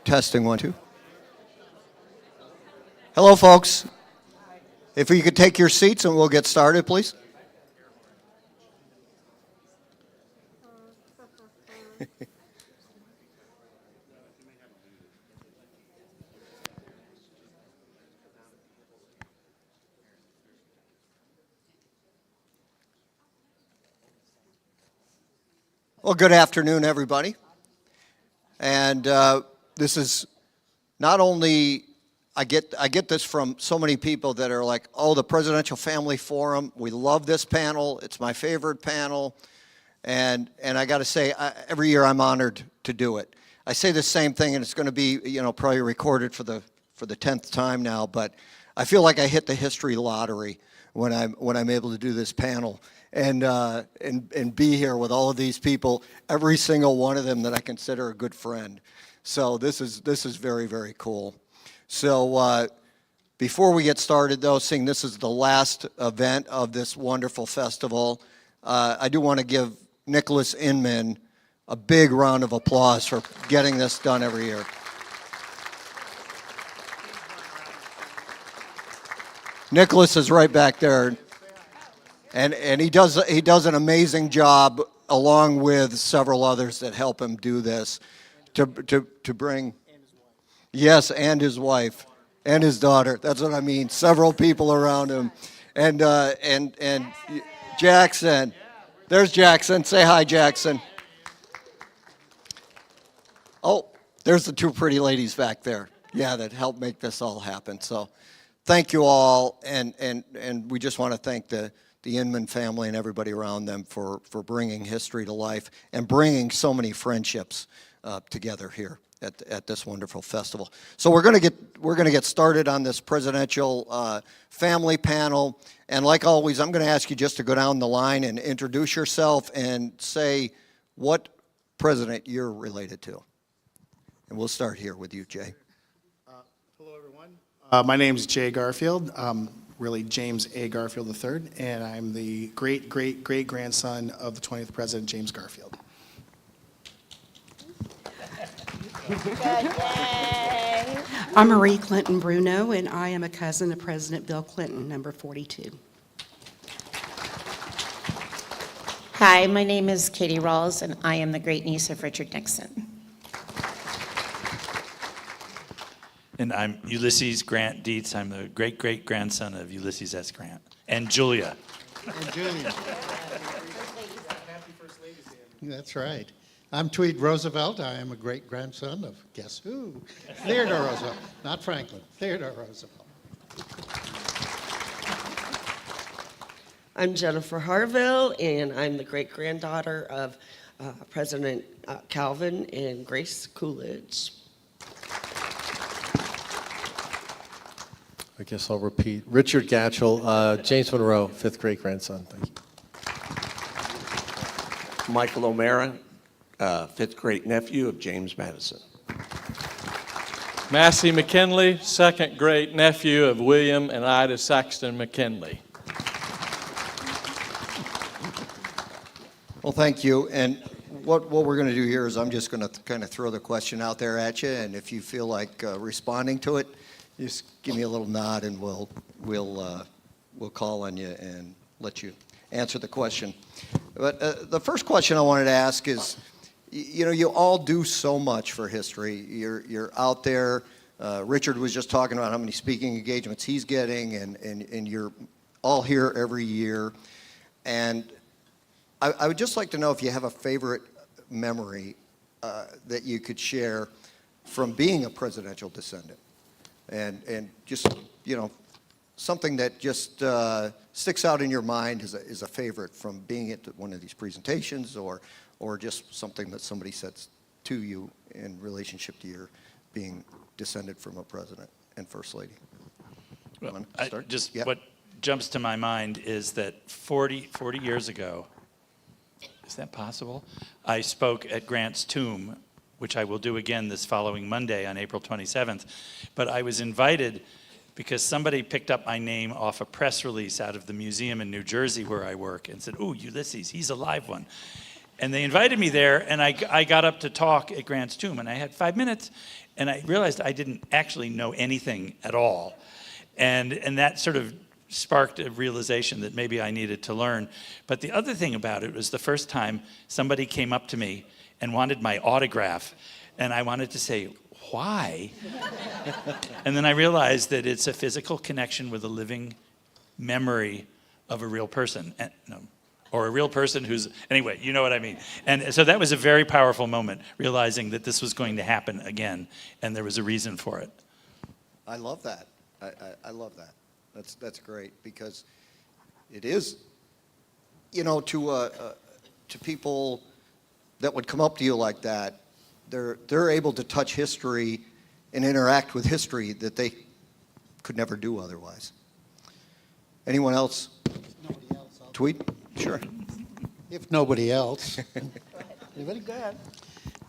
Testing one, two. Hello, folks. If you could take your seats and we'll get started, please. Well, good afternoon, everybody. And this is not only, I get this from so many people that are like, oh, the Presidential Family Forum, we love this panel, it's my favorite panel. And I got to say, every year I'm honored to do it. I say the same thing, and it's going to be, probably recorded for the 10th time now, but I feel like I hit the history lottery when I'm able to do this panel and be here with all of these people, every single one of them that I consider a good friend. So this is very, very cool. So before we get started, though, seeing this is the last event of this wonderful festival, I do want to give Nicholas Inman a big round of applause for getting this done every year. Nicholas is right back there, and he does an amazing job along with several others that help him do this to bring. Yes, and his wife and his daughter. That's what I mean. Several people around him, and Jackson. There's Jackson. Say hi, Jackson. Oh, there's the two pretty ladies back there. Yeah, that helped make this all happen. So thank you all, and we just want to thank the Inman family and everybody around them for bringing history to life and bringing so many friendships together here at this wonderful festival. So we're going to get started on this presidential family panel, and like always, I'm going to ask you just to go down the line and introduce yourself and say what president you're related to. And we'll start here with you, Jay. Hello, everyone. My name is Jay Garfield. Really James A. Garfield III, and I'm the great-great-great-grandson of the 20th President, James Garfield. I'm Marie Clinton Bruno, and I am a cousin of President Bill Clinton, number 42. Hi, my name is Katie Rawls, and I am the great-niece of Richard Nixon. And I'm Ulysses Grant Dietz. I'm the great-great-grandson of Ulysses S. Grant. And Julia. And Julia. That's right. I'm Tweed Roosevelt. I am a great-grandson of, guess who? Theodore Roosevelt. Not Franklin. Theodore Roosevelt. I'm Jennifer Harville, and I'm the great-granddaughter of President Calvin and Grace Coolidge. I guess I'll repeat. Richard Gatchell, James Monroe, fifth great-grandson. Thank you. Michael O'Mara, fifth great-nephew of James Madison. Massey McKinley, second great-nephew of William and Ida Saxton McKinley. Well, thank you. And what we're going to do here is I'm just going to kind of throw the question out there at you, and if you feel like responding to it, just give me a little nod, and we'll call on you and let you answer the question. But the first question I wanted to ask is, you all do so much for history. You're out there. Richard was just talking about how many speaking engagements he's getting, and you're all here every year. And I would just like to know if you have a favorite memory that you could share from being a presidential descendant. And just, something that just sticks out in your mind is a favorite from being at one of these presentations or just something that somebody says to you in relationship to your being descended from a president and first lady. Well, what jumps to my mind is that 40 years ago, is that possible? I spoke at Grant's tomb, which I will do again this following Monday on April 27th. But I was invited because somebody picked up my name off a press release out of the museum in New Jersey where I work and said, "Ooh, Ulysses, he's a live one." And they invited me there, and I got up to talk at Grant's tomb, and I had 5 minutes, and I realized I didn't actually know anything at all. And that sort of sparked a realization that maybe I needed to learn. But the other thing about it was the first time somebody came up to me and wanted my autograph, and I wanted to say, why? And then I realized that it's a physical connection with a living memory of a real person. Or a real person who's, anyway, you know what I mean. And so that was a very powerful moment, realizing that this was going to happen again, and there was a reason for it. I love that. I love that. That's great, because it is, to people that would come up to you like that, they're able to touch history and interact with history that they could never do otherwise. Anyone else? Nobody else. Tweet? Sure. If nobody else. Anybody? Go ahead.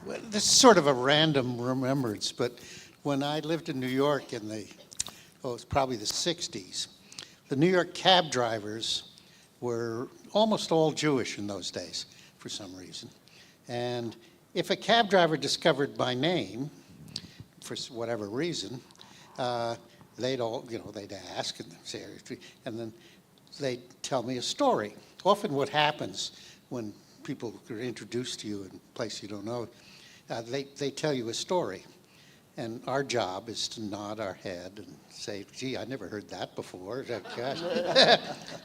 Well, this is sort of a random remembrance, but when I lived in New York in it was probably the 60s, the New York cab drivers were almost all Jewish in those days for some reason. And if a cab driver discovered my name, for whatever reason, they'd ask and say, and then they'd tell me a story. Often what happens when people are introduced to you in a place you don't know, they tell you a story. And our job is to nod our head and say, gee, I never heard that before. Gosh,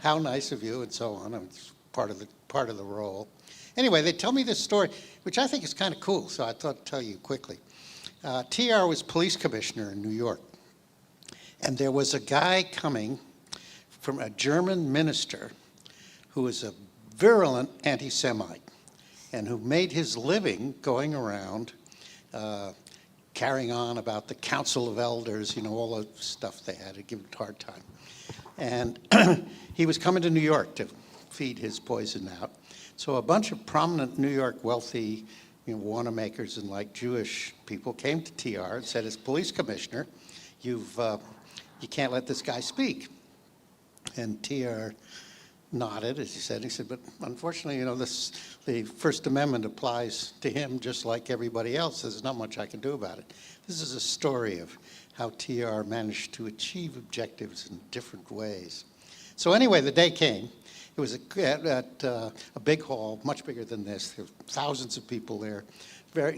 how nice of you, and so on. It's part of the role. Anyway, they tell me this story, which I think is kind of cool, so I thought I'd tell you quickly. TR was police commissioner in New York. And there was a guy coming from a German minister who was a virulent anti-Semite and who made his living going around carrying on about the Council of Elders, all the stuff they had to give him a hard time. And he was coming to New York to feed his poison out. So a bunch of prominent New York wealthy Wanamamakers and Jewish people came to TR and said, as police commissioner, you can't let this guy speak. And TR nodded, as he said. He said, but unfortunately, the First Amendment applies to him just like everybody else. There's not much I can do about it. This is a story of how TR managed to achieve objectives in different ways. So anyway, the day came. It was at a big hall, much bigger than this. There were thousands of people there,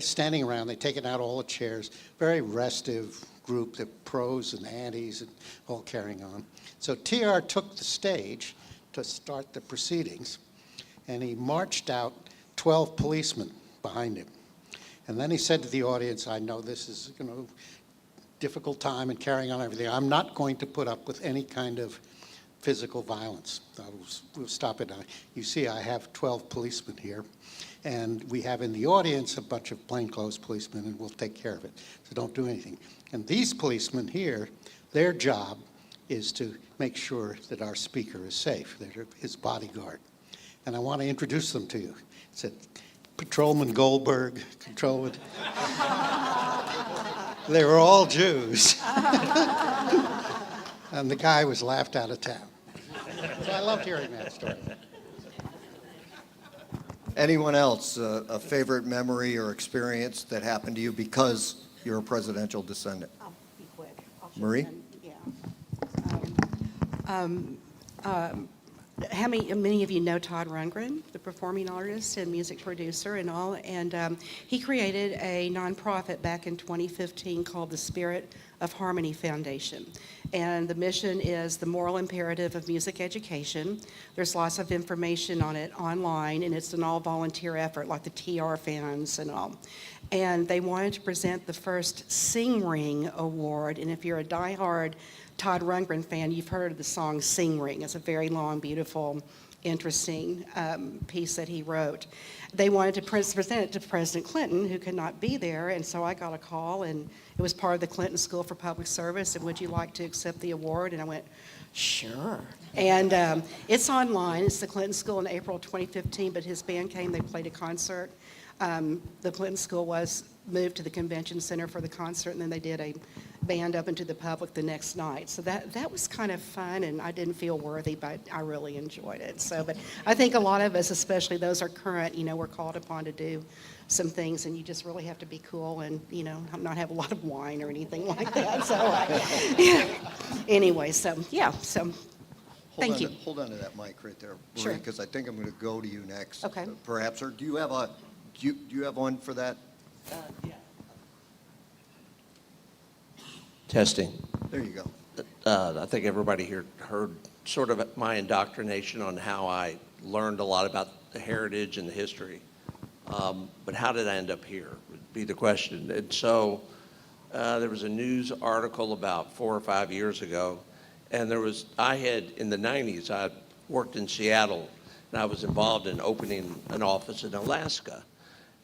standing around. They'd taken out all the chairs. Very restive group, the pros and antis, and all carrying on. So TR took the stage to start the proceedings, and he marched out 12 policemen behind him. And then he said to the audience, I know this is difficult time and carrying on everything. I'm not going to put up with any kind of physical violence. We'll stop it. You see, I have 12 policemen here, and we have in the audience a bunch of plainclothes policemen, and we'll take care of it. So don't do anything. And these policemen here, their job is to make sure that our speaker is safe. They're his bodyguard. And I want to introduce them to you. He said, Patrolman Goldberg, Patrolman. They were all Jews. And the guy was laughed out of town. So I loved hearing that story. Anyone else, a favorite memory or experience that happened to you because you're a presidential descendant? I'll be quick. Marie? Many of you know Todd Rundgren, the performing artist and music producer and all, and he created a nonprofit back in 2015 called the Spirit of Harmony Foundation. And the mission is the moral imperative of music education. There's lots of information on it online, and it's an all-volunteer effort, like the TR fans and all. And they wanted to present the first Sing Ring Award, and if you're a diehard Todd Rundgren fan, you've heard of the song Sing Ring. It's a very long, beautiful, interesting piece that he wrote. They wanted to present it to President Clinton, who could not be there, and so I got a call, and it was part of the Clinton School for Public Service, and would you like to accept the award? And I went, sure. And it's online. It's the Clinton School in April 2015, but his band came, they played a concert. the Clinton School was moved to the convention center for the concert, and then they did a band up into the public the next night. So that was kind of fun, and I didn't feel worthy, but I really enjoyed it. So, but I think a lot of us, especially those are current, we're called upon to do some things, and you just really have to be cool and, not have a lot of wine or anything like that. So, anyway, so, yeah, so. Thank you. Hold on to that mic right there, Sure. because I think I'm going to go to you next. Okay. Perhaps, or do you have one for that? Yeah. Testing. There you go. I think everybody here heard sort of my indoctrination on how I learned a lot about the heritage and the history. But how did I end up here would be the question. And so there was a news article about 4 or 5 years ago, and I had, in the 90s, I worked in Seattle, and I was involved in opening an office in Alaska.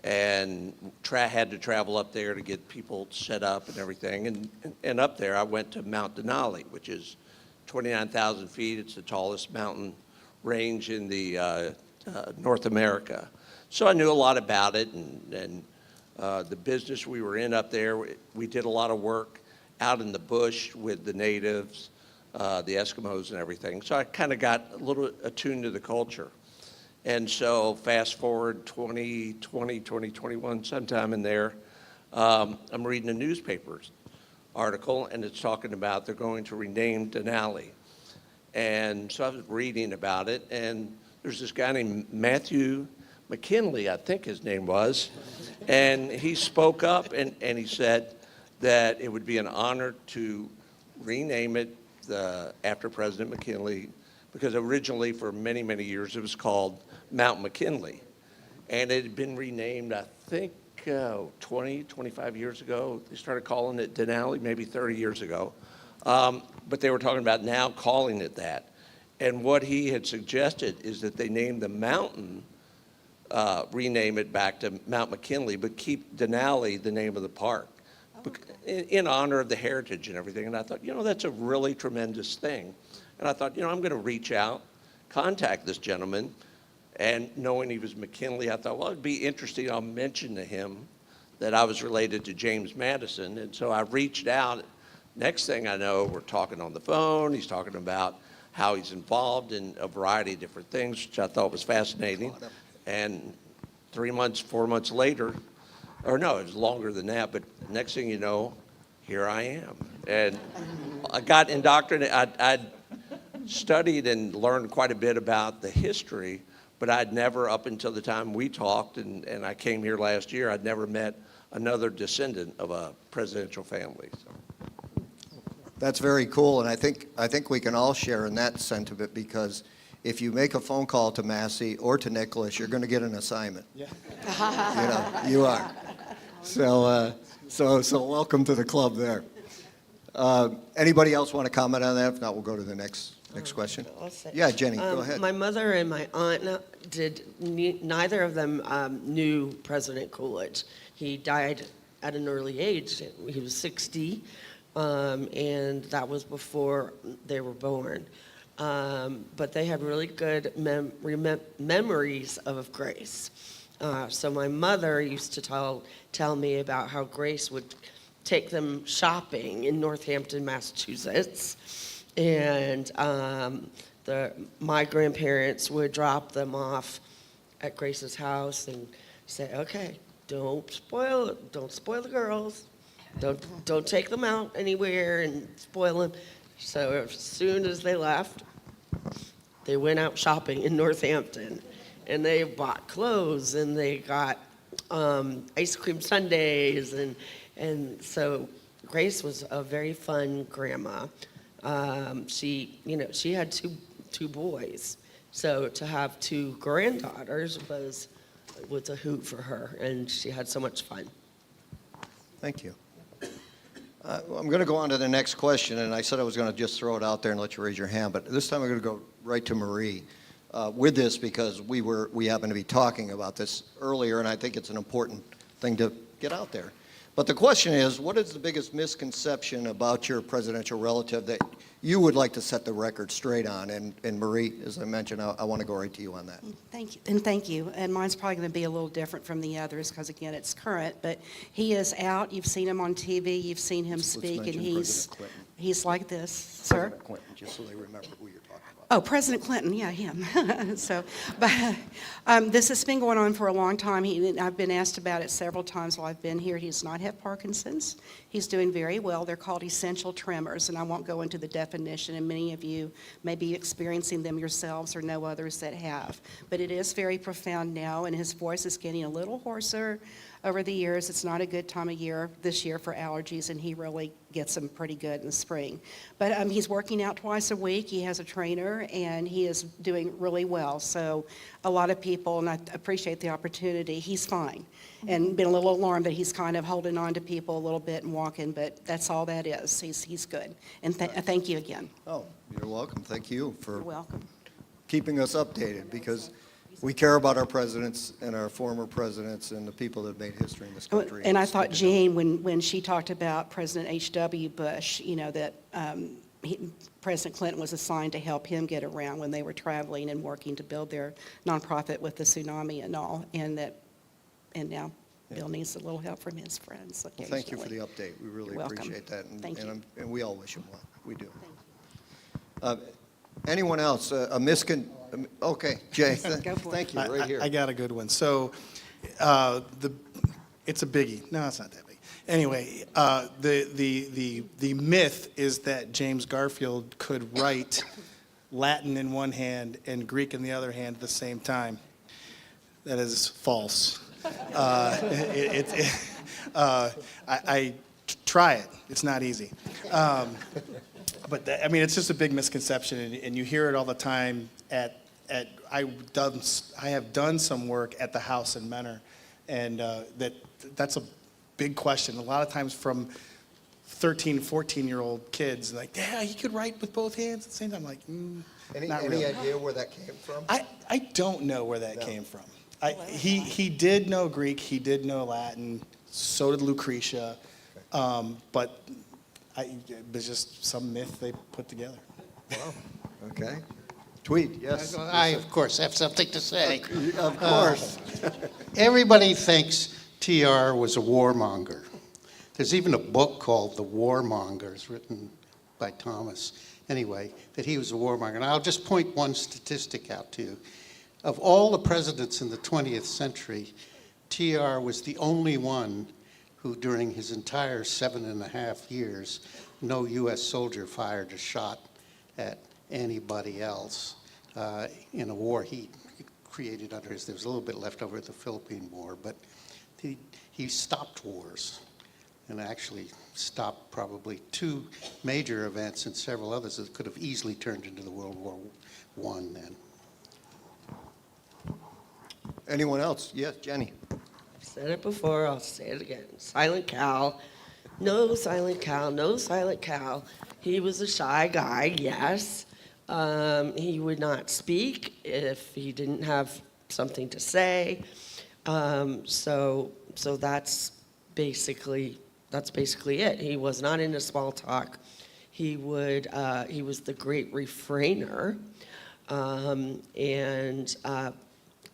And had to travel up there to get people set up and everything. And up there, I went to Mount Denali, which is 29,000 feet. It's the tallest mountain range in the North America. So I knew a lot about it, and the business we were in up there. We did a lot of work out in the bush with the natives, the Eskimos and everything. So I kind of got a little attuned to the culture. And so fast forward 2020, 2021, sometime in there, I'm reading a newspaper article, and it's talking about they're going to rename Denali. And so I was reading about it, and there's this guy named Matthew McKinley, I think his name was, and he spoke up and he said that it would be an honor to rename it after President McKinley, because originally for many, many years it was called Mount McKinley. And it had been renamed, I think, 20, 25 years ago. They started calling it Denali, maybe 30 years ago. But they were talking about now calling it that. And what he had suggested is that they name the mountain, rename it back to Mount McKinley, but keep Denali the name of the park, in honor of the heritage and everything. And I thought, that's a really tremendous thing. And I thought, I'm going to reach out, contact this gentleman. And knowing he was McKinley, I thought, well, it'd be interesting. I'll mention to him that I was related to James Madison. And so I reached out. Next thing I know, we're talking on the phone. He's talking about how he's involved in a variety of different things, which I thought was fascinating. And 3 months, 4 months later, or no, it was longer than that, but next thing you know, here I am. And I got indoctrinated. I'd studied and learned quite a bit about the history, but I'd never, up until the time we talked, and I came here last year, I'd never met another descendant of a presidential family. So. That's very cool, and I think we can all share in that sentiment, because if you make a phone call to Massey or to Nicholas, you're going to get an assignment. Yeah. You are. So welcome to the club there. Anybody else want to comment on that? If not, we'll go to the next question. I'll say. Yeah, Jenny, go ahead. My mother and my aunt neither of them knew President Coolidge. He died at an early age. He was 60, and that was before they were born. But they had really good memories of Grace. So my mother used to tell me about how Grace would take them shopping in Northampton, Massachusetts. And my grandparents would drop them off at Grace's house and say, "Okay, don't spoil the girls. Don't take them out anywhere and spoil them." So as soon as they left, they went out shopping in Northampton, and they bought clothes and they got ice cream sundaes, and so Grace was a very fun grandma. She had two boys, so to have two granddaughters was a hoot for her, and she had so much fun. Thank you. I'm going to go on to the next question, and I said I was going to just throw it out there and let you raise your hand, but this time I'm going to go right to Marie with this, because we happened to be talking about this earlier, and I think it's an important thing to get out there. But the question is, what is the biggest misconception about your presidential relative that you would like to set the record straight on. And Marie, as I mentioned, I want to go right to you on that. Thank you, and thank you. And mine's probably going to be a little different from the others because, again, it's current. But he is out. You've seen him on TV. You've seen him Let's speak, and mention he's President Clinton. he's like this, sir. President Clinton, just so they remember who you're talking about. Oh, President Clinton, yeah, him. So, but this has been going on for a long time. I've been asked about it several times while I've been here. He does not have Parkinson's. He's doing very well. They're called essential tremors, and I won't go into the definition, and many of you may be experiencing them yourselves or know others that have. But it is very profound now, and his voice is getting a little hoarser over the years. It's not a good time of year this year for allergies, and he really gets them pretty good in the spring. But he's working out twice a week. He has a trainer, and he is doing really well. So a lot of people, and I appreciate the opportunity, he's fine. And been a little alarmed that he's kind of holding on to people a little bit and walking, but that's all that is. He's good. And thank you again. Oh, you're welcome. Thank you for You're welcome. keeping us updated, because we care about our presidents and our former presidents and the people that made history in this country. And I It's thought good to know. Jean, when she talked about President H.W. Bush, that President Clinton was assigned to help him get around when they were traveling and working to build their nonprofit with the tsunami and all, and now Bill needs a little help from his friends Well, thank you for the occasionally. update. We really You're welcome. appreciate that. Thank you. And we all wish him well. We do. Anyone else? Okay, Jay, Go for it. thank you, right here. I got a good one. So, it's a biggie. No, it's not that big. Anyway, the myth is that James Garfield could write Latin in one hand and Greek in the other hand at the same time. That is false. I try it. It's not easy. But it's just a big misconception, and you hear it all the time. I have done some work at the house in Menor, and that's a big question. A lot of times from 13, 14-year-old kids, like, yeah, he could write with both hands at the same time. I'm like, not Any really. idea where that came from? I don't know where that came from. He did know Greek, he did know Latin, so did Lucretia, but it was just some myth they put together. Wow, okay. Tweet, yes. I, of course, have something to say. Of course. Everybody thinks TR was a warmonger. There's even a book called The Warmongers, written by Thomas, anyway, that he was a warmonger. And I'll just point one statistic out to you. Of all the presidents in the 20th century, TR was the only one who, during his entire 7.5 years, no U.S. soldier fired a shot at anybody else in a war he created under his. There was a little bit left over at the Philippine War, but he stopped wars and actually stopped probably 2 major events and several others that could have easily turned into the World War I then. Anyone else? Yes, Jenny. I've said it before, I'll say it again. Silent Cal. No Silent Cal, no Silent Cal. He was a shy guy, yes. He would not speak if he didn't have something to say. So that's basically it. He was not into small talk. He was the great refrainer. And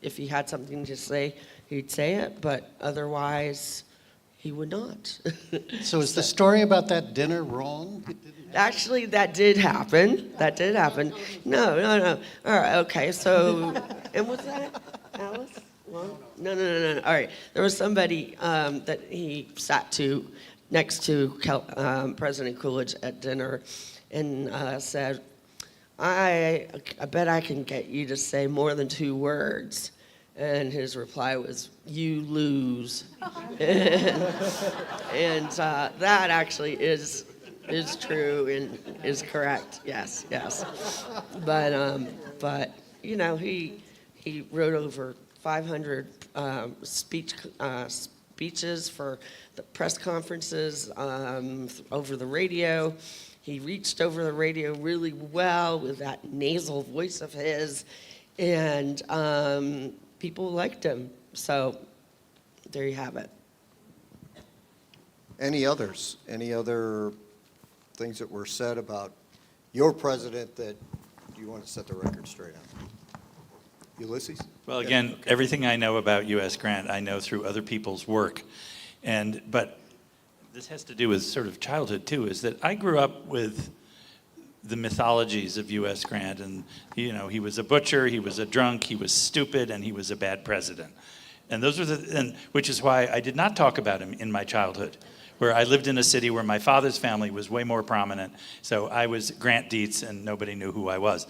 if he had something to say, he'd say it, but otherwise, he would not. So is the story about that dinner wrong? Actually, that did happen. That did happen. No. All right, okay, so, and what's that, Alice? Well, no. All right, there was somebody that he sat next to President Coolidge at dinner and said, I bet I can get you to say more than 2 words. And his reply was, "You lose." and that actually is true and is correct. Yes. But he wrote over 500 speeches for the press conferences over the radio. He reached over the radio really well with that nasal voice of his, and people liked him. So there you have it. Any others? Any other things that were said about your president that you want to set the record straight on? Ulysses? Well, Yeah, again, okay. everything I know about U.S. Grant, I know through other people's work. But this has to do with sort of childhood too, is that I grew up with the mythologies of U.S. Grant, and he was a butcher, he was a drunk, he was stupid, and he was a bad president. And those were which is why I did not talk about him in my childhood, where I lived in a city where my father's family was way more prominent. So I was Grant Dietz, and nobody knew who I was.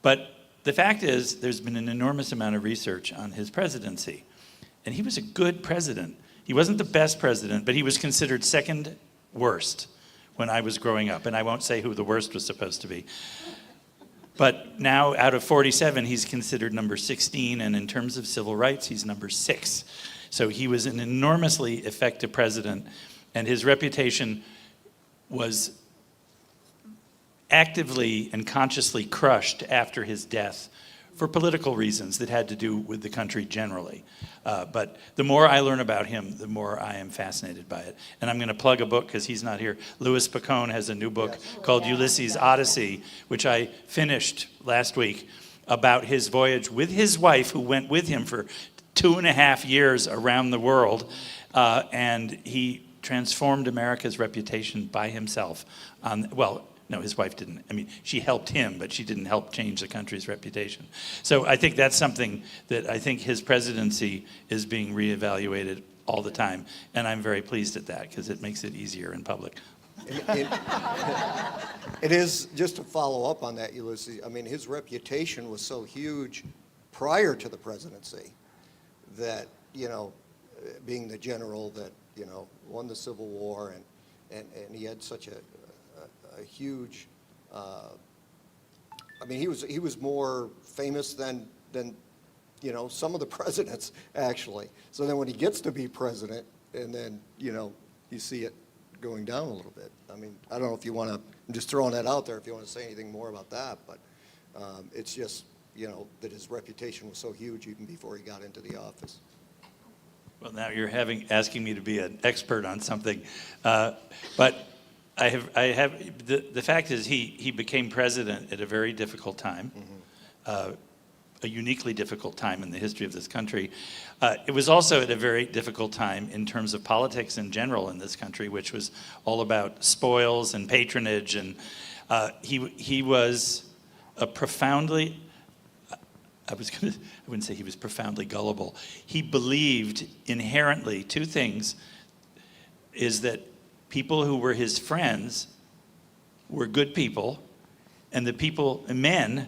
But the fact is, there's been an enormous amount of research on his presidency. And he was a good president. He wasn't the best president, but he was considered second worst when I was growing up. And I won't say who the worst was supposed to be. But now, out of 47, he's considered number 16, and in terms of civil rights, he's number 6. So he was an enormously effective president, and his reputation was actively and consciously crushed after his death for political reasons that had to do with the country generally. But the more I learn about him, the more I am fascinated by it. And I'm going to plug a book because he's not here. Louis Picone has a new book called Ulysses Odyssey, which I finished last week, about his voyage with his wife, who went with him for 2.5 years around the world. And he transformed America's reputation by himself. No, his wife didn't. I mean, she helped him, but she didn't help change the country's reputation. So I think that's something that I think his presidency is being reevaluated all the time. And I'm very pleased at that because it makes it easier in public. It is, just to follow up on that, Ulysses, I mean, his reputation was so huge prior to the presidency that, being the general that, won the Civil War, and he had such a huge, I mean, he was more famous than some of the presidents, actually. So then when he gets to be president, and then, you see it going down a little bit. I mean, I don't know if you want to, I'm just throwing that out there if you want to say anything more about that, but it's just, that his reputation was so huge even before he got into the office. Well, now you're asking me to be an expert on something, but I have the fact is he became president at a very difficult time, a uniquely difficult time in the history of this country. It was also at a very difficult time in terms of politics in general in this country, which was all about spoils and patronage, and he was a profoundly, I wouldn't say he was profoundly gullible. He believed inherently two things, is that people who were his friends were good people, and the men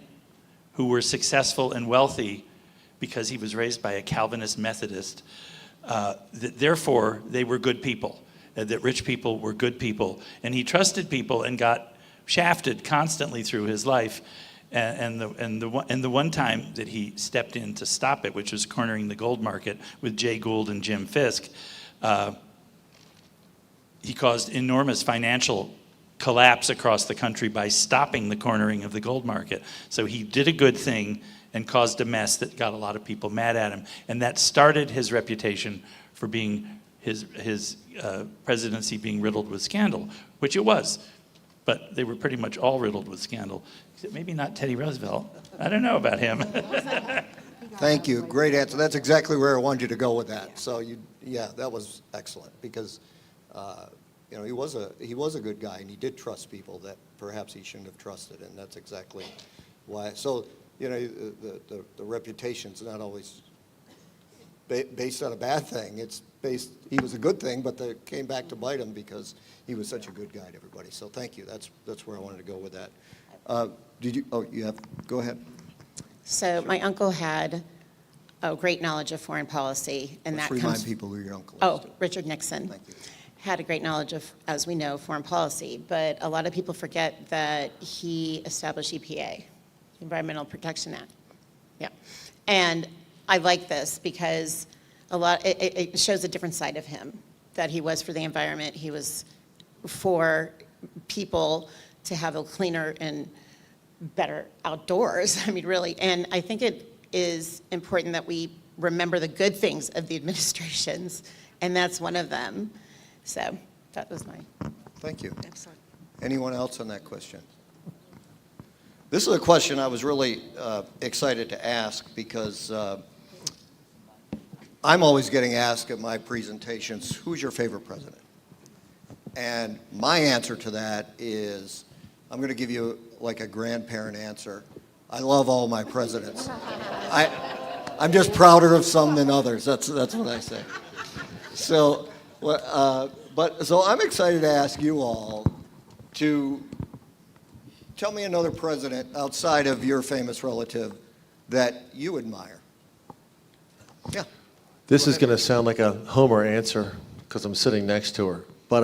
who were successful and wealthy, because he was raised by a Calvinist Methodist, that therefore they were good people, that rich people were good people. And he trusted people and got shafted constantly through his life. And the one time that he stepped in to stop it, which was cornering the gold market with Jay Gould and Jim Fisk, he caused enormous financial collapse across the country by stopping the cornering of the gold market. So he did a good thing and caused a mess that got a lot of people mad at him. And that started his reputation for being his presidency being riddled with scandal, which it was. But they were pretty much all riddled with scandal, except maybe not Teddy Roosevelt. I don't know about him. Thank you. Great answer. That's exactly where I wanted you to go with that. So that was excellent because, he was a good guy and he did trust people that perhaps he shouldn't have trusted, and that's exactly why. So, the reputation's not always based on a bad thing. It's based, he was a good thing, but it came back to bite him because he was such a good guy to everybody. So thank you. That's where I wanted to go with that. Go ahead. So my uncle had a great knowledge of foreign policy, and Let's that remind comes. people who your uncle is. Oh, Richard Nixon. Thank you. Had a great knowledge of, as we know, foreign policy, but a lot of people forget that he established EPA, Environmental Protection Act. Yeah. And I like this because it shows a different side of him, that he was for the environment, he was for people to have a cleaner and better outdoors. I mean, really. And I think it is important that we remember the good things of the administrations, and that's one of them. So that was mine. Thank you. Excellent. Anyone else on that question? This is a question I was really excited to ask because I'm always getting asked at my presentations, who's your favorite president? And my answer to that is, I'm going to give you like a grandparent answer. I love all my presidents. I'm just prouder of some than others. That's what I say. So, so I'm excited to ask you all to tell me another president outside of your famous relative that you admire. Yeah. This is going to sound like a Homer answer because I'm sitting next to her. But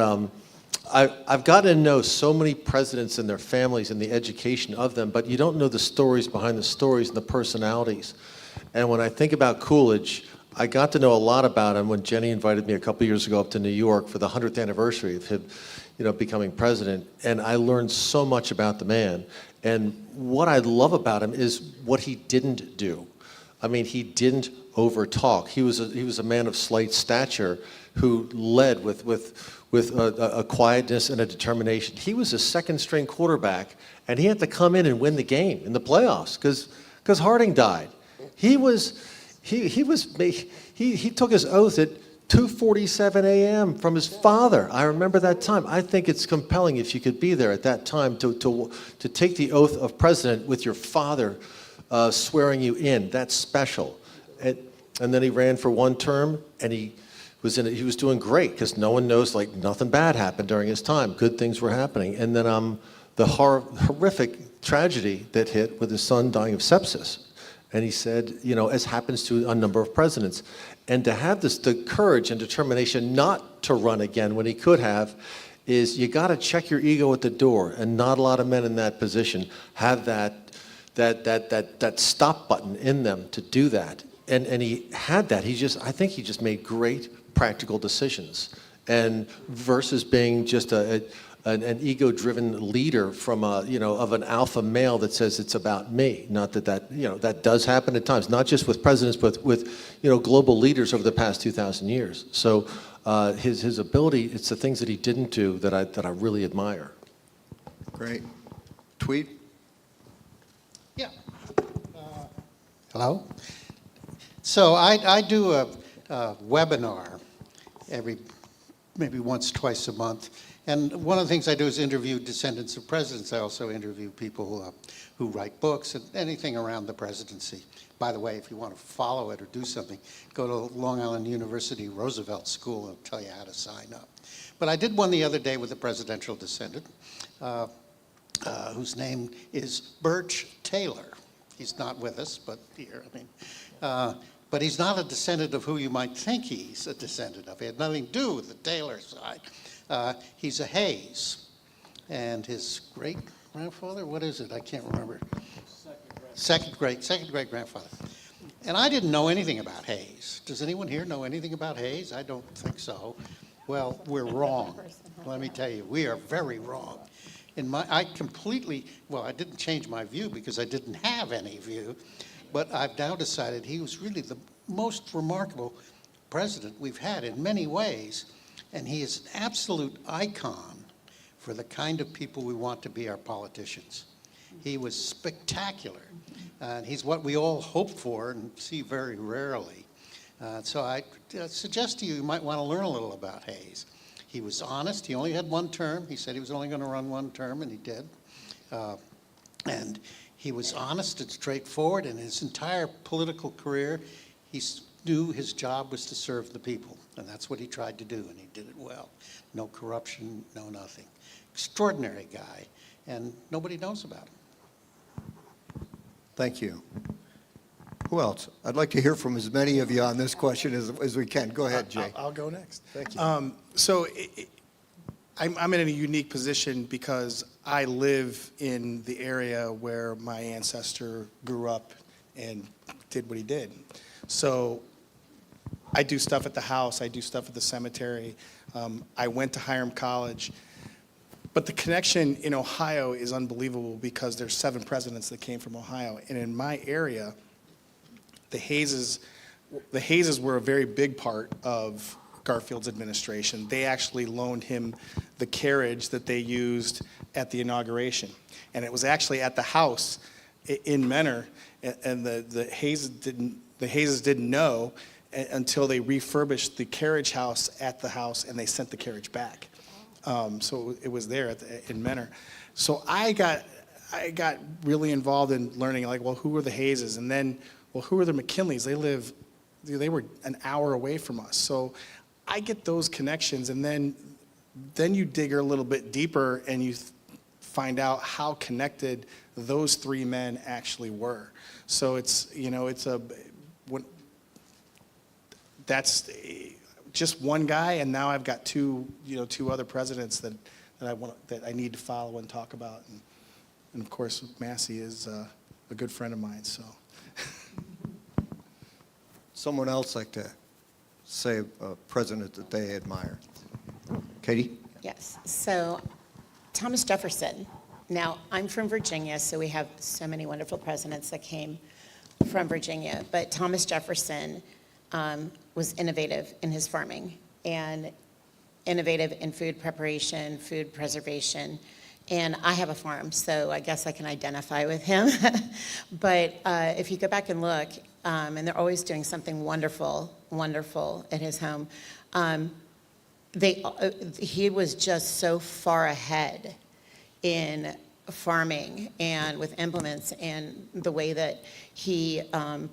I've gotten to know so many presidents and their families and the education of them, but you don't know the stories behind the stories and the personalities. And when I think about Coolidge, I got to know a lot about him when Jenny invited me a couple years ago up to New York for the 100th anniversary of him, becoming president. And I learned so much about the man. And what I love about him is what he didn't do. I mean, he didn't overtalk. He was a man of slight stature who led with a quietness and a determination. He was a second-string quarterback, and he had to come in and win the game in the playoffs because Harding died. He took his oath at 2:47 a.m. from his father. I remember that time. I think it's compelling if you could be there at that time to take the oath of president with your father swearing you in. That's special. And then he ran for one term, and he was doing great because no one knows, like, nothing bad happened during his time. Good things were happening. And then the horrific tragedy that hit with his son dying of sepsis. And he said, as happens to a number of presidents. And to have the courage and determination not to run again when he could have, is you got to check your ego at the door. And not a lot of men in that position have that stop button in them to do that. And he had that. I think he just made great practical decisions. And versus being just an ego-driven leader from of an alpha male that says it's about me. Not that does happen at times, not just with presidents, but with global leaders over the past 2,000 years. So his ability, it's the things that he didn't do that I really admire. Great. Tweet? Yeah. Hello? So I do a webinar maybe once, twice a month. And one of the things I do is interview descendants of presidents. I also interview people who write books and anything around the presidency. By the way, if you want to follow it or do something, go to Long Island University Roosevelt School and tell you how to sign up. But I did one the other day with a presidential descendant whose name is Birch Taylor. He's not with us, but here, but he's not a descendant of who you might think he's a descendant of. He had nothing to do with the Taylor side. He's a Hayes. And his great-grandfather, what is it? I can't remember. Second great-grandfather. And I didn't know anything about Hayes. Does anyone here know anything about Hayes? I don't think so. Well, we're wrong. Let me tell you, we are very wrong. I didn't change my view because I didn't have any view. But I've now decided he was really the most remarkable president we've had in many ways. And he is an absolute icon for the kind of people we want to be our politicians. He was spectacular. And he's what we all hope for and see very rarely. So I suggest to you might want to learn a little about Hayes. He was honest. He only had one term. He said he was only going to run one term, and he did. And he was honest and straightforward. In his entire political career, he knew his job was to serve the people. And that's what he tried to do, and he did it well. No corruption, no nothing. Extraordinary guy, and nobody knows about him. Thank you. Who else? I'd like to hear from as many of you on this question as we can. Go ahead, Jay. I'll go next. Thank you. I'm in a unique position because I live in the area where my ancestor grew up and did what he did. So I do stuff at the house. I do stuff at the cemetery. I went to Hiram College. But the connection in Ohio is unbelievable because there's 7 presidents that came from Ohio. And in my area, the Hayeses were a very big part of Garfield's administration. They actually loaned him the carriage that they used at the inauguration. And it was actually at the house in Menor, and the Hayes didn't know until they refurbished the carriage house at the house, and they sent the carriage back. So it was there in Menor. So I got really involved in learning, like, well, who were the Hayeses? And then, well, who are the McKinleys? They were an hour away from us. So I get those connections, and then you dig a little bit deeper, and you find out how connected those three men actually were. So that's just one guy, and now I've got two other presidents that I need to follow and talk about, and of course Massey is a good friend of mine. So, Someone else like to say a president that they admire? Katie? Yes. So Thomas Jefferson. Now, I'm from Virginia, so we have so many wonderful presidents that came from Virginia. But Thomas Jefferson was innovative in his farming and innovative in food preparation, food preservation. And I have a farm, so I guess I can identify with him. But if you go back and look, and they're always doing something wonderful at his home, he was just so far ahead in farming and with implements and the way that he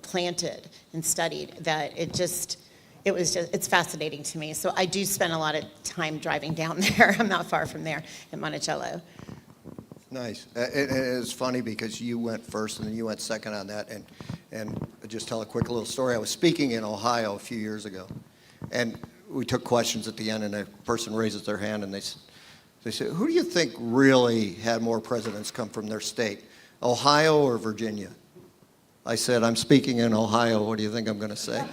planted and studied that it's fascinating to me. So I do spend a lot of time driving down there. I'm not far from there in Monticello. Nice. It's funny because you went first and then you went second on that. And I'll just tell a quick little story. I was speaking in Ohio a few years ago, and we took questions at the end, and a person raises their hand, and they said, who do you think really had more presidents come from their state, Ohio or Virginia? I said, I'm speaking in Ohio. What do you think I'm going to say?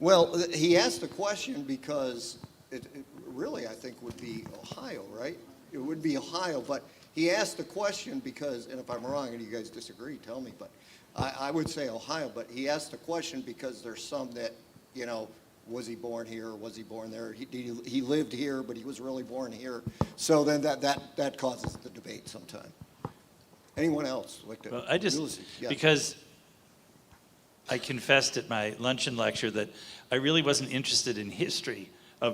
Well, he asked the question because it really, I think, would be Ohio, right? It would be Ohio, but he asked the question because, and if I'm wrong and you guys disagree, tell me, but I would say Ohio, but he asked the question because there's some that, was he born here or was he born there? He lived here, but he was really born here. So then that causes the debate sometime. Anyone else like to? Well, Yes. Because I confessed at my luncheon lecture that I really wasn't interested in history as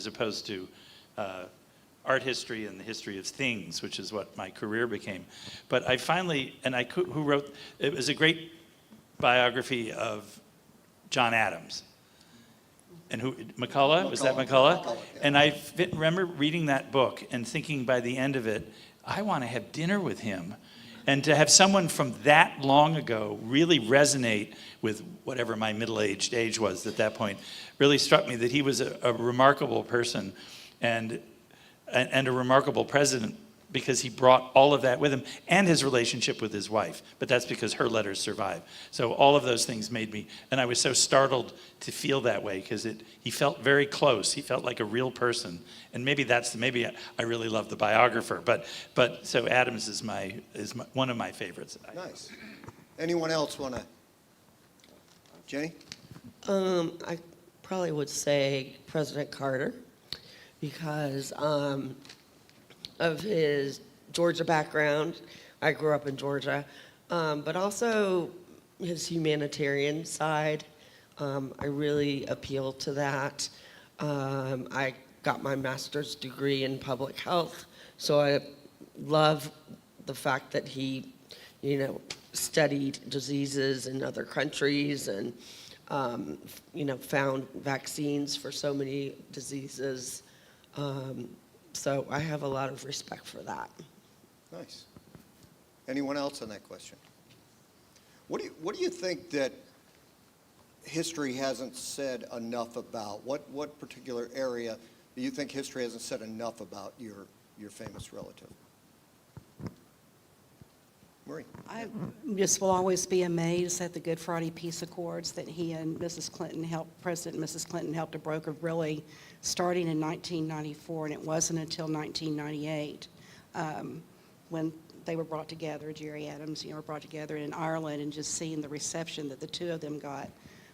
opposed to art history and the history of things, which is what my career became. But I finally, who wrote, it was a great biography of John Adams. And McCullough? Was that McCullough? Yeah. And I remember reading that book and thinking by the end of it, I want to have dinner with him. And to have someone from that long ago really resonate with whatever my middle-aged age was at that point really struck me that he was a remarkable person and a remarkable president because he brought all of that with him and his relationship with his wife. But that's because her letters survive. So all of those things made me, and I was so startled to feel that way because he felt very close. He felt like a real person. And maybe I really love the biographer. But so Adams is one of my favorites. Nice. Anyone else want to? Jenny? I probably would say President Carter because of his Georgia background. I grew up in Georgia, but also his humanitarian side. I really appeal to that. I got my master's degree in public health, so I love the fact that he, studied diseases in other countries and, found vaccines for so many diseases. So I have a lot of respect for that. Nice. Anyone else on that question? What do you think that history hasn't said enough about? What particular area do you think history hasn't said enough about your famous relative? Marie? I just will always be amazed at the Good Friday Peace Accords that he and President and Mrs. Clinton helped to broker, really starting in 1994, and it wasn't until 1998 when they were brought together, Jerry Adams, were brought together in Ireland, and just seeing the reception that the two of them got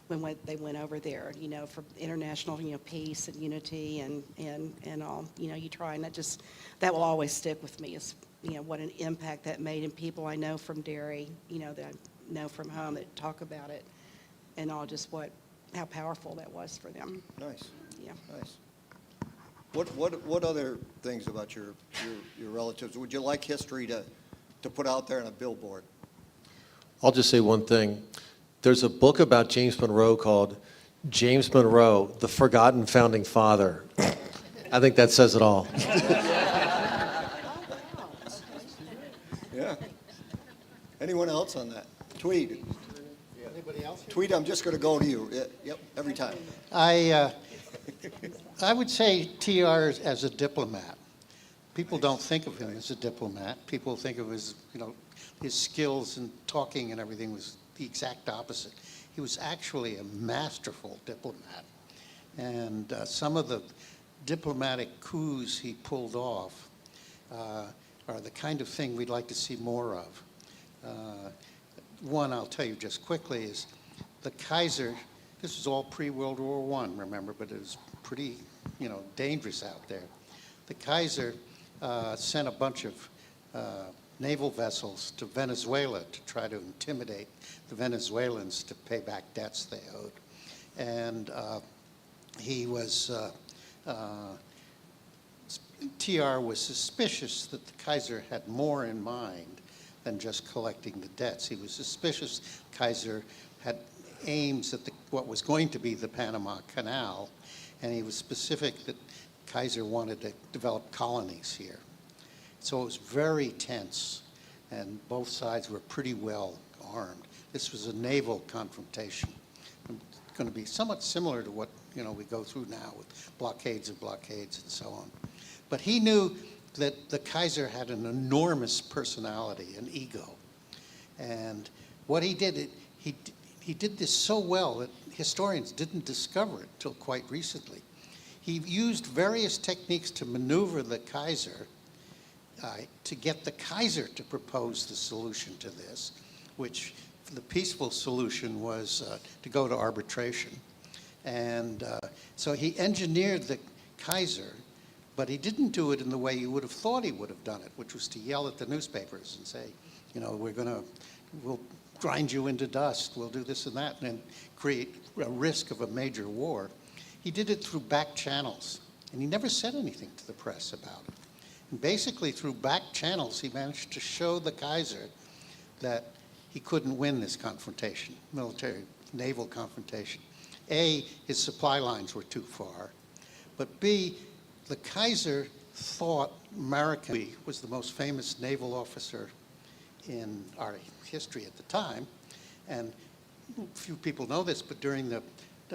when they went over there, for international, peace and unity and all, you try, and that will always stick with me, is, what an impact that made, and people I know from Derry, that I know from home that talk about it, and all, just how powerful that was for them. Nice, Yeah. nice. What other things about your relatives would you like history to put out there on a billboard? I'll just say one thing. There's a book about James Monroe called James Monroe, the Forgotten Founding Father. I think that says it all. Yeah. Anyone else on that? Tweed. Anybody else? Tweed, I'm just going to go to you. Yep, every time. I would say TR as a diplomat. People don't think of him as a diplomat. People think of his, his skills in talking and everything was the exact opposite. He was actually a masterful diplomat. And some of the diplomatic coups he pulled off are the kind of thing we'd like to see more of. One I'll tell you just quickly is the Kaiser. This was all pre-World War I, remember, but it was pretty, dangerous out there. The Kaiser sent a bunch of naval vessels to Venezuela to try to intimidate the Venezuelans to pay back debts they owed. And TR was suspicious that the Kaiser had more in mind than just collecting the debts. He was suspicious Kaiser had aims at what was going to be the Panama Canal, and he was specific that Kaiser wanted to develop colonies here. So it was very tense, and both sides were pretty well armed. This was a naval confrontation. It's going to be somewhat similar to what we go through now with blockades and blockades and so on. But he knew that the Kaiser had an enormous personality, an ego. And what he did, he did this so well that historians didn't discover it till quite recently. He used various techniques to maneuver the Kaiser to get the Kaiser to propose the solution to this, which the peaceful solution was to go to arbitration. And so he engineered the Kaiser, but he didn't do it in the way you would have thought he would have done it, which was to yell at the newspapers and say, we'll grind you into dust, we'll do this and that, and create a risk of a major war. He did it through back channels, and he never said anything to the press about it. And basically, through back channels, he managed to show the Kaiser that he couldn't win this confrontation, military, naval confrontation. A, his supply lines were too far, but B, the Kaiser thought America was the most famous naval officer in our history at the time, and few people know this, but during the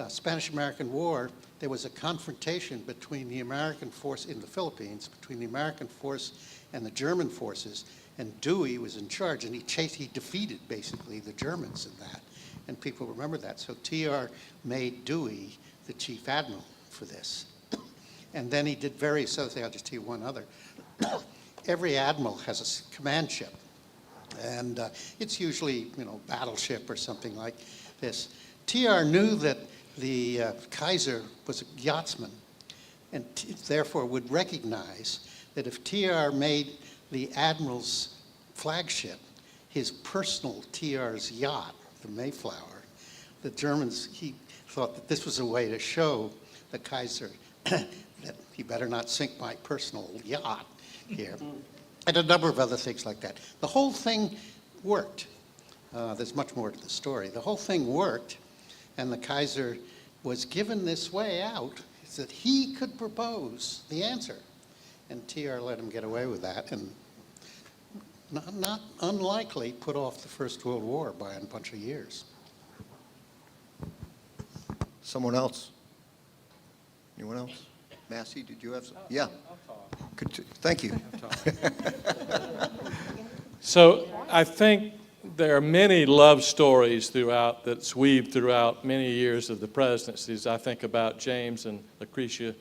Spanish-American War, there was a confrontation between the American force in the Philippines, between the American force and the German forces, and Dewey was in charge, and he defeated basically the Germans in that, and people remember that. So TR made Dewey the chief admiral for this. And then he did various other things. I'll just tell you one other. Every admiral has a command ship, and it's usually, battleship or something like this. TR knew that the Kaiser was a yachtsman, and therefore would recognize that if TR made the admiral's flagship his personal TR's yacht, the Mayflower, the Germans, he thought that this was a way to show the Kaiser that he better not sink my personal yacht here. And a number of other things like that. The whole thing worked. There's much more to the story. The whole thing worked, and the Kaiser was given this way out, is that he could propose the answer. And TR let him get away with that, and not unlikely put off the First World War by a bunch of years. Someone else? Anyone else? Massey, did you have some? Yeah. Thank you. So I think there are many love stories that's weaved throughout many years of the presidencies. I think about James and Lucretia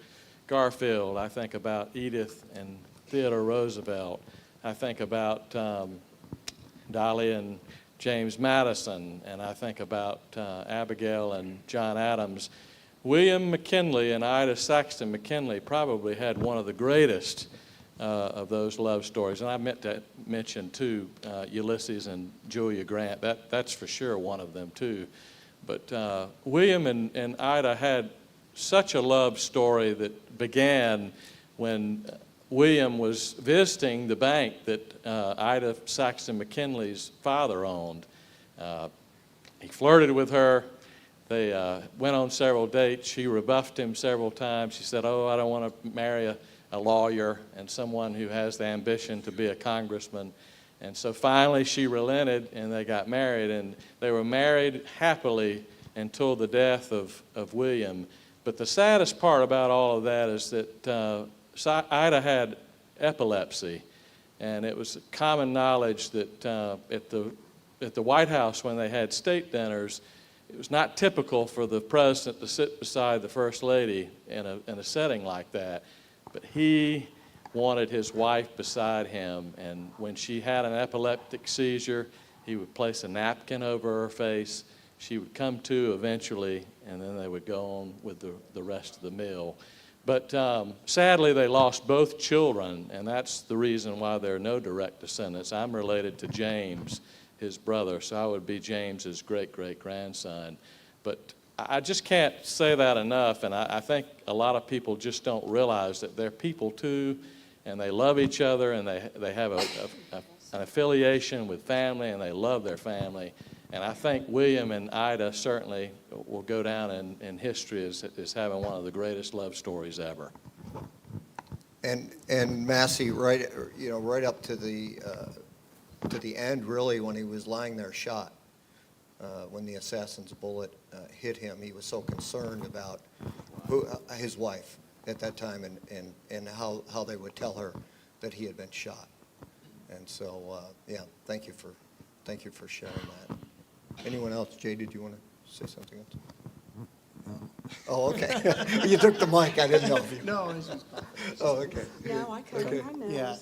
Garfield. I think about Edith and Theodore Roosevelt. I think about Dolly and James Madison, and I think about Abigail and John Adams. William McKinley and Ida Saxton McKinley probably had one of the greatest of those love stories. And I meant to mention, too, Ulysses and Julia Grant. That's for sure one of them, too. But William and Ida had such a love story that began when William was visiting the bank that Ida Saxton McKinley's father owned. He flirted with her. They went on several dates. She rebuffed him several times. She said, "Oh, I don't want to marry a lawyer and someone who has the ambition to be a congressman." And so finally she relented and they got married. And they were married happily until the death of William. But the saddest part about all of that is that Ida had epilepsy. And it was common knowledge that at the White House when they had state dinners, it was not typical for the president to sit beside the first lady in a setting like that. But he wanted his wife beside him, and when she had an epileptic seizure, he would place a napkin over her face. She would come to eventually, and then they would go on with the rest of the meal. But sadly, they lost both children, and that's the reason why there are no direct descendants. I'm related to James, his brother, so I would be James's great-great-grandson. But I just can't say that enough, and I think a lot of people just don't realize that they're people too, and they love each other, and they have an affiliation with family, and they love their family. And I think William and Ida certainly will go down in history as having one of the greatest love stories ever. And Massey, right up to the end, really, when he was lying there shot, when the assassin's bullet hit him, he was so concerned about his wife at that time and how they would tell her that he had been shot. And so, thank you for sharing that. Anyone else? Jay, did you want to say something else? Oh, okay. You took the mic. I didn't know if you. No, it's just. Oh, okay. No, I covered Okay. my nose. Yeah.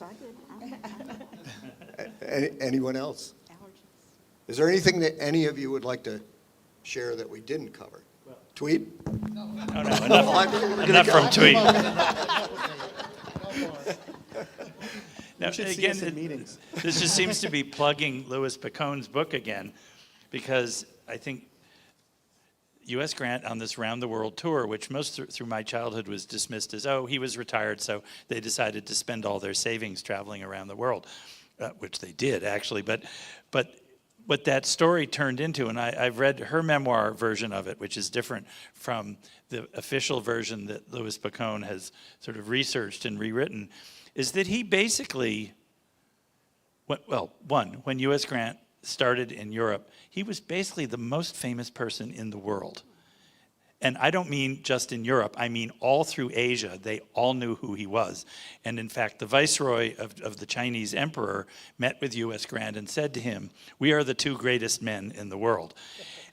I did. Anyone else? Allergies. Is there anything that any of you would like to share that we didn't cover? Tweet? No, enough from Tweet. Now, You should see again, us in meetings. this just seems to be plugging Louis Bacon's book again, because I think U.S. Grant on this round the world tour, which most through my childhood was dismissed as, oh, he was retired, so they decided to spend all their savings traveling around the world, which they did actually. But what that story turned into, and I've read her memoir version of it, which is different from the official version that Louis Bacon has sort of researched and rewritten, is that he basically, when U.S. Grant started in Europe, he was basically the most famous person in the world. And I don't mean just in Europe, I mean all through Asia, they all knew who he was. And in fact, the viceroy of the Chinese emperor met with U.S. Grant and said to him, "We are the two greatest men in the world."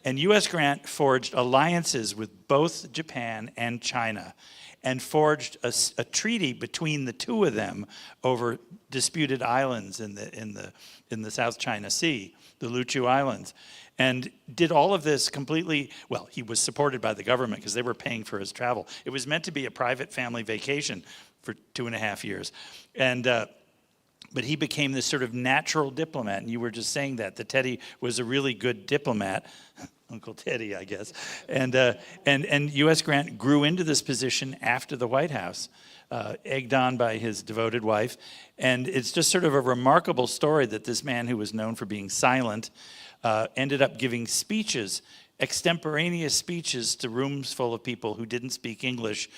And U.S. Grant forged alliances with both Japan and China, and forged a treaty between the two of them over disputed islands in the South China Sea, the Luchu Islands, and did all of this completely. Well, he was supported by the government because they were paying for his travel. It was meant to be a private family vacation for 2.5 years, and but he became this sort of natural diplomat. And you were just saying that Teddy was a really good diplomat. Uncle Teddy, I guess. And U.S. Grant grew into this position after the White House, egged on by his devoted wife. And it's just sort of a remarkable story that this man who was known for being silent ended up giving speeches, extemporaneous speeches to rooms full of people who didn't speak English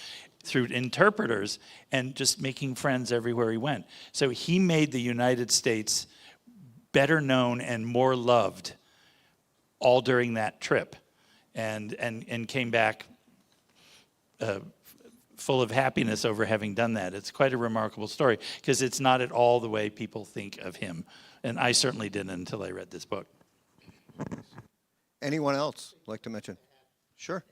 through interpreters, and just making friends everywhere he went. So he made the United States better known and more loved all during that trip, and came back full of happiness over having done that. It's quite a remarkable story, because it's not at all the way people think of him. And I certainly didn't until I read this book. Anyone else like to mention? Sure.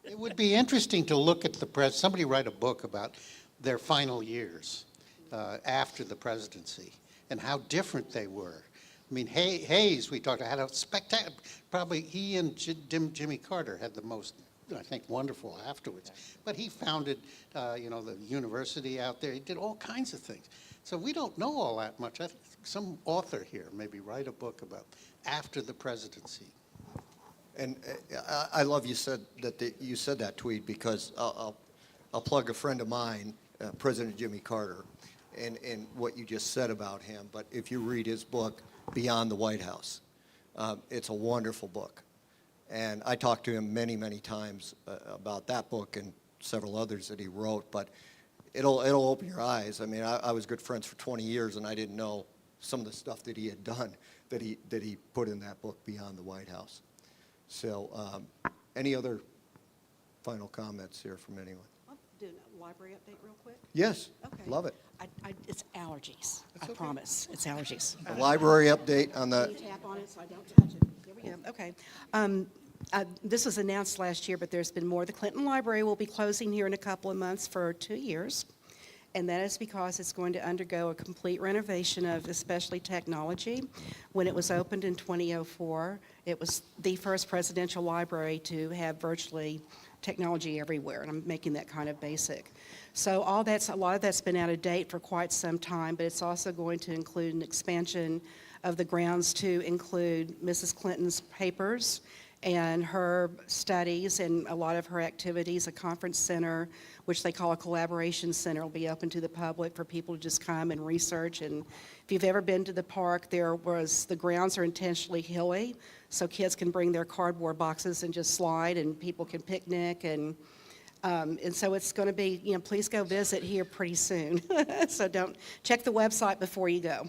It would be interesting to look at somebody write a book about their final years after the presidency and how different they were. I mean, Hayes, we talked about, had a spectacular, probably he and Jimmy Carter had the most, I think, wonderful afterwards. But he founded, the university out there. He did all kinds of things. So we don't know all that much. I think some author here maybe write a book about after the presidency. And I love you said that, Tweed, because I'll plug a friend of mine, President Jimmy Carter, and what you just said about him. But if you read his book, Beyond the White House, it's a wonderful book. And I talked to him many, many times about that book and several others that he wrote. But it'll open your eyes. I mean, I was good friends for 20 years, and I didn't know some of the stuff that he had done that he put in that book, Beyond the White House. So, any other final comments here from anyone? I'll do a library update real quick. Yes, Okay. love it. It's allergies. I promise. It's allergies. A library update on Can the, you tap on it so I don't touch it? There we go. Okay. This was announced last year, but there's been more. The Clinton Library will be closing here in a couple of months for 2 years. And that is because it's going to undergo a complete renovation of especially technology. When it was opened in 2004, it was the first presidential library to have virtually technology everywhere, and I'm making that kind of basic. So a lot of that's been out of date for quite some time, but it's also going to include an expansion of the grounds to include Mrs. Clinton's papers and her studies and a lot of her activities. A conference center, which they call a collaboration center, will be open to the public for people to just come and research. And if you've ever been to the park, the grounds are intentionally hilly, so kids can bring their cardboard boxes and just slide, and people can picnic. And so it's going to be, please go visit here pretty soon. So check the website before you go.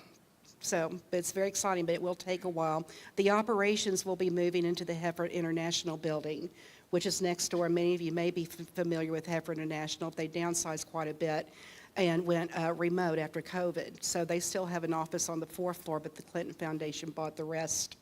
So it's very exciting, but it will take a while. The operations will be moving into the Heifer International building, which is next door. Many of you may be familiar with Heifer International. They downsized quite a bit and went remote after COVID. So they still have an office on the 4th floor, but the Clinton Foundation bought the rest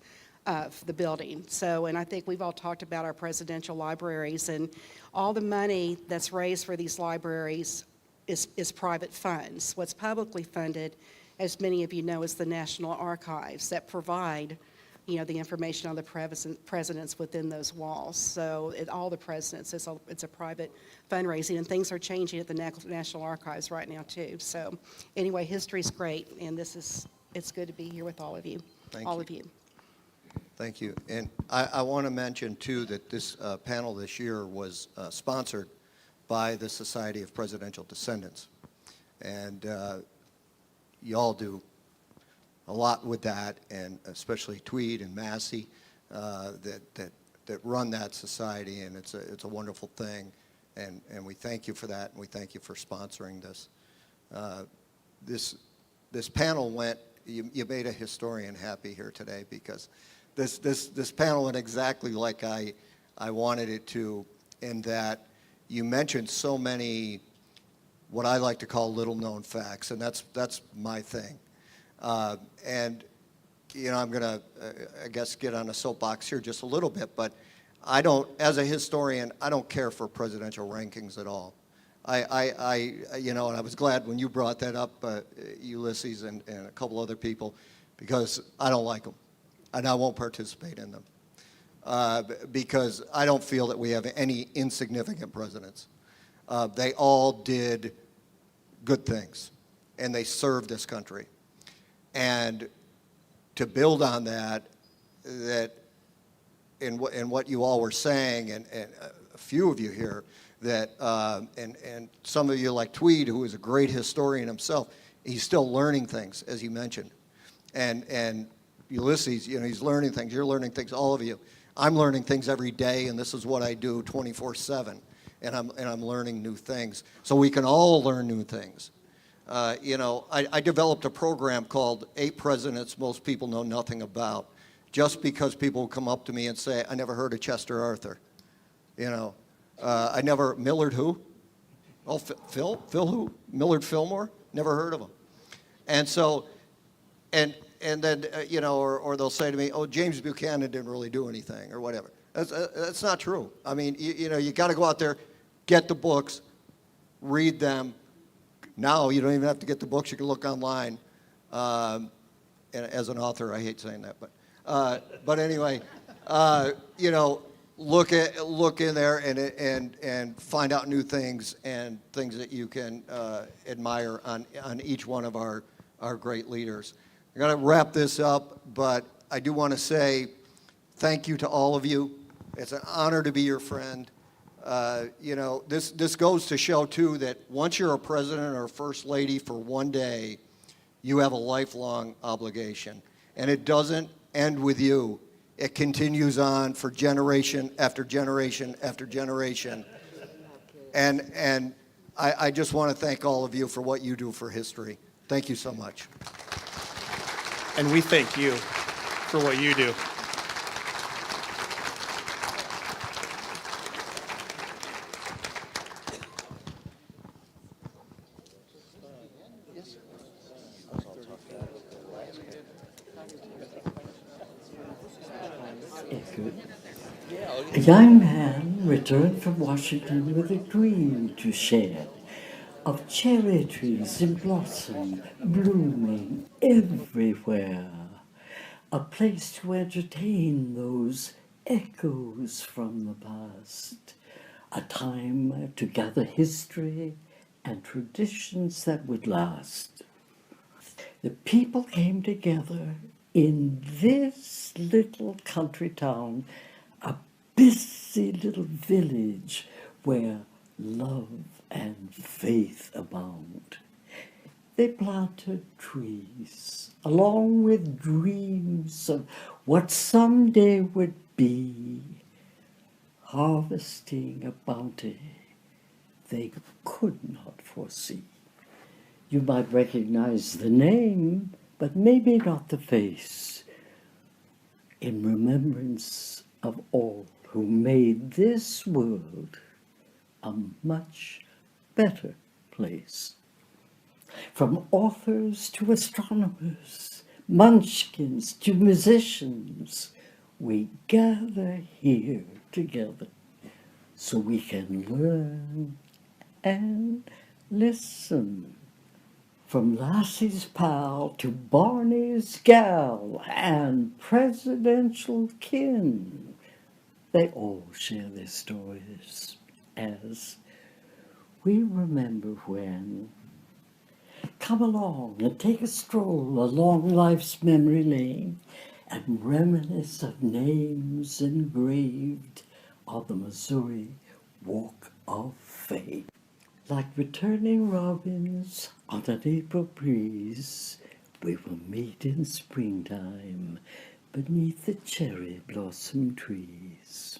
of the building. So, and I think we've all talked about our presidential libraries, and all the money that's raised for these libraries is private funds. What's publicly funded, as many of you know, is the National Archives that provide, the information on the presidents within those walls. So all the presidents, it's a private fundraising, and things are changing at the National Archives right now too. So anyway, history's great, and it's good to be here with all of you. Thank you. And I want to mention, too, that this panel this year was sponsored by the Society of Presidential Descendants. And you all do a lot with that, and especially Tweed and Massey that run that society, and it's a wonderful thing. And we thank you for that, and we thank you for sponsoring this. This panel went, you made a historian happy here today, because this panel went exactly like I wanted it to, in that you mentioned so many what I like to call little-known facts, and that's my thing. And I'm going to, I guess, get on a soapbox here just a little bit, but as a historian, I don't care for presidential rankings at all. And I was glad when you brought that up, Ulysses and a couple other people, because I don't like them, and I won't participate in them, because I don't feel that we have any insignificant presidents. They all did good things, and they served this country. And to build on that in what you all were saying, and a few of you here, that and some of you like Tweed, who is a great historian himself, he's still learning things, as you mentioned. And Ulysses, he's learning things. You're learning things, all of you. I'm learning things every day, and this is what I do 24/7. And I'm learning new things, so we can all learn new things. I developed a program called 8 Presidents Most People Know Nothing About, just because people will come up to me and say, I never heard of Chester Arthur. Millard who? Oh, Phil who? Millard Fillmore? Never heard of him. And so, and then, or they'll say to me, oh, James Buchanan didn't really do anything, or whatever. That's not true. I mean, you got to go out there, get the books, read them, Now you don't even have to get the books, you can look online. And as an author, I hate saying that, but anyway, you know, look in there and find out new things and things that you can admire on each one of our great leaders. I'm going to wrap this up, but I do want to say thank you to all of you. It's an honor to be your friend. You know, this goes to show, too, that once you're a president or a first lady for one day, you have a lifelong obligation. And it doesn't end with you. It continues on for generation after generation after generation. And I just want to thank all of you for what you do for history. Thank you so much. And we thank you for what you do. A young man returned from Washington with a dream to share of cherry trees in blossom, blooming everywhere. A place to entertain those echoes from the past. A time to gather history and traditions that would last. The people came together in this little country town, a busy little village where love and faith abound. They planted trees along with dreams of what someday would be, harvesting a bounty they could not foresee. You might recognize the name, but maybe not the face, in remembrance of all who made this world a much better place. From authors to astronomers, munchkins to musicians, we gather here together so we can learn and listen. From Lassie's pal to Barney's gal and presidential kin, they all share their stories as we remember when. Come along and take a stroll along life's memory lane and reminisce of names engraved on the Missouri Walk of Fame. Like returning robins on an April breeze, we will meet in springtime beneath the cherry blossom trees.